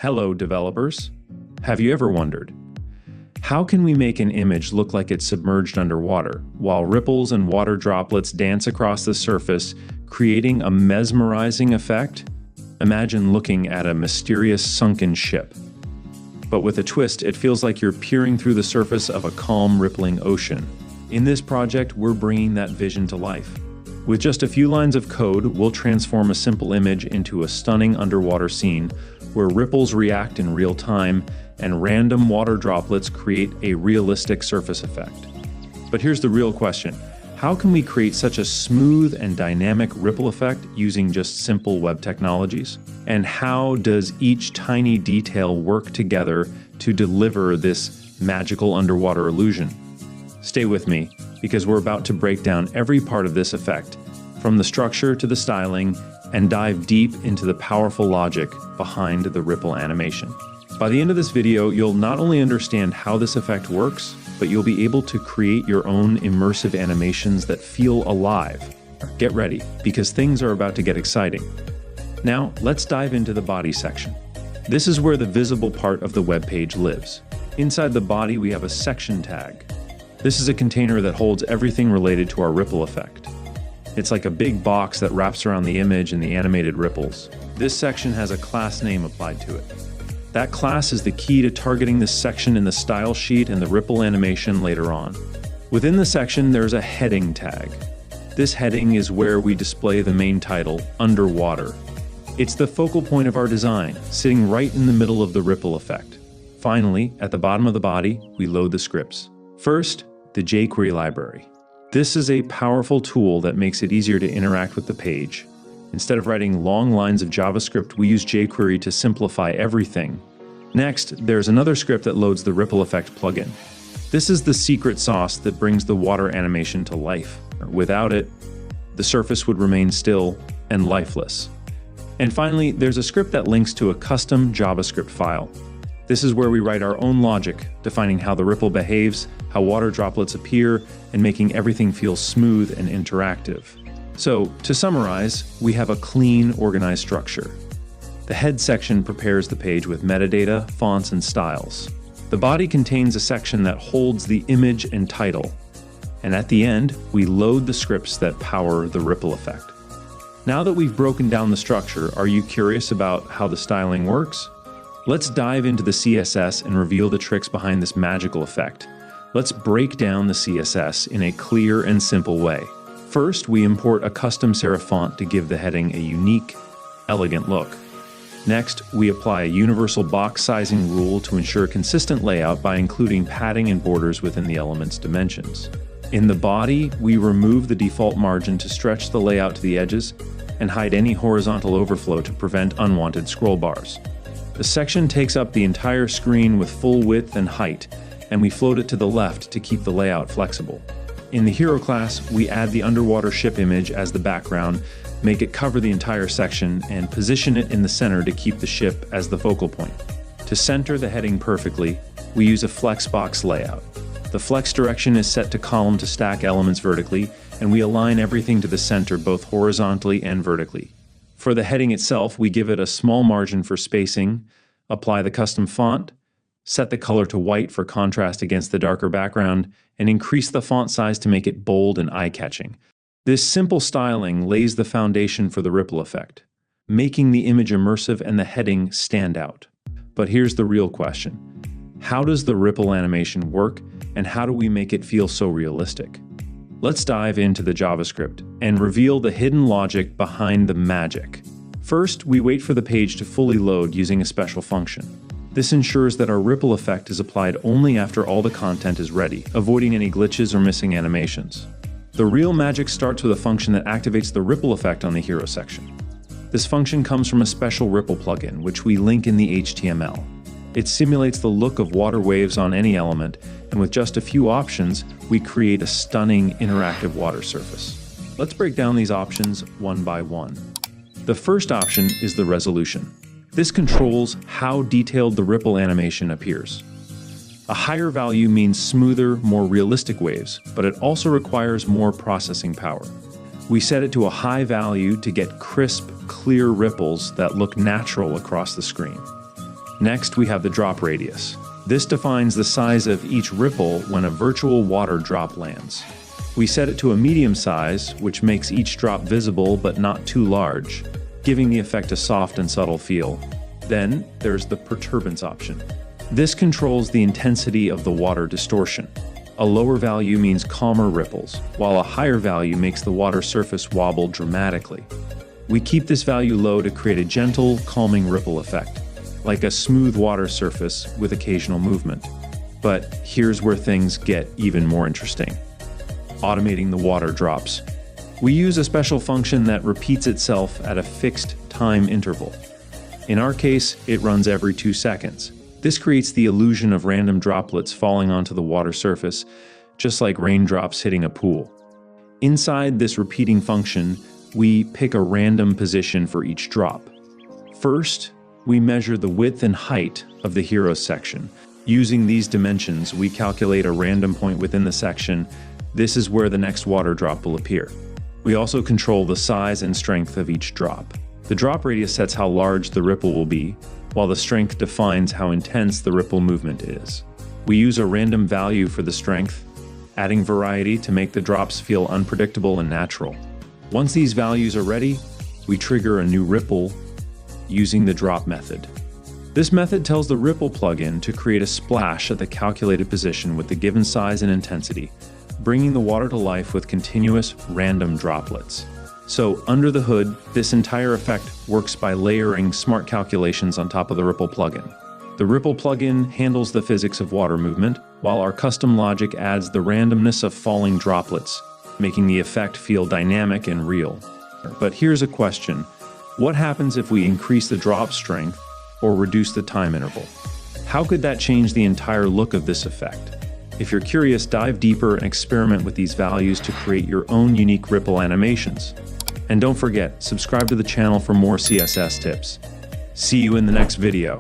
Hello, developers. Have you ever wondered, how can we make an image look like it's submerged underwater, while ripples and water droplets dance across the surface, creating a mesmerizing effect? Imagine looking at a mysterious sunken ship. But with a twist, it feels like you're peering through the surface of a calm, rippling ocean. In this project, we're bringing that vision to life. With just a few lines of code, we'll transform a simple image into a stunning underwater scene where ripples react in real time and random water droplets create a realistic surface effect. But here's the real question. How can we create such a smooth and dynamic ripple effect using just simple web technologies? And how does each tiny detail work together to deliver this magical underwater illusion? Stay with me, because we're about to break down every part of this effect, from the structure to the styling, and dive deep into the powerful logic behind the ripple animation. By the end of this video, you'll not only understand how this effect works, but you'll be able to create your own immersive animations that feel alive. Get ready, because things are about to get exciting. Now, let's dive into the body section. This is where the visible part of the web page lives. Inside the body, we have a section tag. This is a container that holds everything related to our ripple effect. It's like a big box that wraps around the image and the animated ripples. This section has a class name applied to it. That class is the key to targeting this section in the style sheet and the ripple animation later on. Within the section, there's a heading tag. This heading is where we display the main title, Underwater. It's the focal point of our design, sitting right in the middle of the ripple effect. Finally, at the bottom of the body, we load the scripts. First, the jQuery library. This is a powerful tool that makes it easier to interact with the page. Instead of writing long lines of JavaScript, we use jQuery to simplify everything. Next, there's another script that loads the ripple effect plugin. This is the secret sauce that brings the water animation to life. Without it, the surface would remain still and lifeless. And finally, there's a script that links to a custom JavaScript file. This is where we write our own logic, defining how the ripple behaves, how water droplets appear, and making everything feel smooth and interactive. So, to summarize, we have a clean, organized structure. The head section prepares the page with metadata, fonts, and styles. The body contains a section that holds the image and title. And at the end, we load the scripts that power the ripple effect. Now that we've broken down the structure, are you curious about how the styling works? Let's dive into the CSS and reveal the tricks behind this magical effect. Let's break down the CSS in a clear and simple way. First, we import a custom serif font to give the heading a unique, elegant look. Next, we apply a universal box sizing rule to ensure consistent layout by including padding and borders within the element's dimensions. In the body, we remove the default margin to stretch the layout to the edges and hide any horizontal overflow to prevent unwanted scroll bars. The section takes up the entire screen with full width and height, and we float it to the left to keep the layout flexible. In the hero class, we add the underwater ship image as the background, make it cover the entire section, and position it in the center to keep the ship as the focal point. To center the heading perfectly, we use a flexbox layout. The flex direction is set to column to stack elements vertically, and we align everything to the center both horizontally and vertically. For the heading itself, we give it a small margin for spacing, apply the custom font, set the color to white for contrast against the darker background, and increase the font size to make it bold and eye-catching. This simple styling lays the foundation for the ripple effect, making the image immersive and the heading stand out. But here's the real question. How does the ripple animation work, and how do we make it feel so realistic? Let's dive into the JavaScript and reveal the hidden logic behind the magic. First, we wait for the page to fully load using a special function. This ensures that our ripple effect is applied only after all the content is ready, avoiding any glitches or missing animations. The real magic starts with a function that activates the ripple effect on the hero section. This function comes from a special ripple plugin, which we link in the HTML. It simulates the look of water waves on any element, and with just a few options, we create a stunning interactive water surface. Let's break down these options one by one. The first option is the resolution. This controls how detailed the ripple animation appears. A higher value means smoother, more realistic waves, but it also requires more processing power. We set it to a high value to get crisp, clear ripples that look natural across the screen. Next, we have the drop radius. This defines the size of each ripple when a virtual water drop lands. We set it to a medium size, which makes each drop visible but not too large, giving the effect a soft and subtle feel. Then, there's the perturbance option. This controls the intensity of the water distortion. A lower value means calmer ripples, while a higher value makes the water surface wobble dramatically. We keep this value low to create a gentle, calming ripple effect, like a smooth water surface with occasional movement. But here's where things get even more interesting. Automating the water drops. We use a special function that repeats itself at a fixed time interval. In our case, it runs every 2 seconds. This creates the illusion of random droplets falling onto the water surface, just like raindrops hitting a pool. Inside this repeating function, we pick a random position for each drop. First, we measure the width and height of the hero section. Using these dimensions, we calculate a random point within the section. This is where the next water drop will appear. We also control the size and strength of each drop. The drop radius sets how large the ripple will be, while the strength defines how intense the ripple movement is. We use a random value for the strength, adding variety to make the drops feel unpredictable and natural. Once these values are ready, we trigger a new ripple using the drop method. This method tells the ripple plugin to create a splash at the calculated position with the given size and intensity, bringing the water to life with continuous random droplets. So under the hood, this entire effect works by layering smart calculations on top of the ripple plugin. The ripple plugin handles the physics of water movement, while our custom logic adds the randomness of falling droplets, making the effect feel dynamic and real. But here's a question. What happens if we increase the drop strength or reduce the time interval? How could that change the entire look of this effect? If you're curious, dive deeper and experiment with these values to create your own unique ripple animations. And don't forget, subscribe to the channel for more CSS tips. See you in the next video.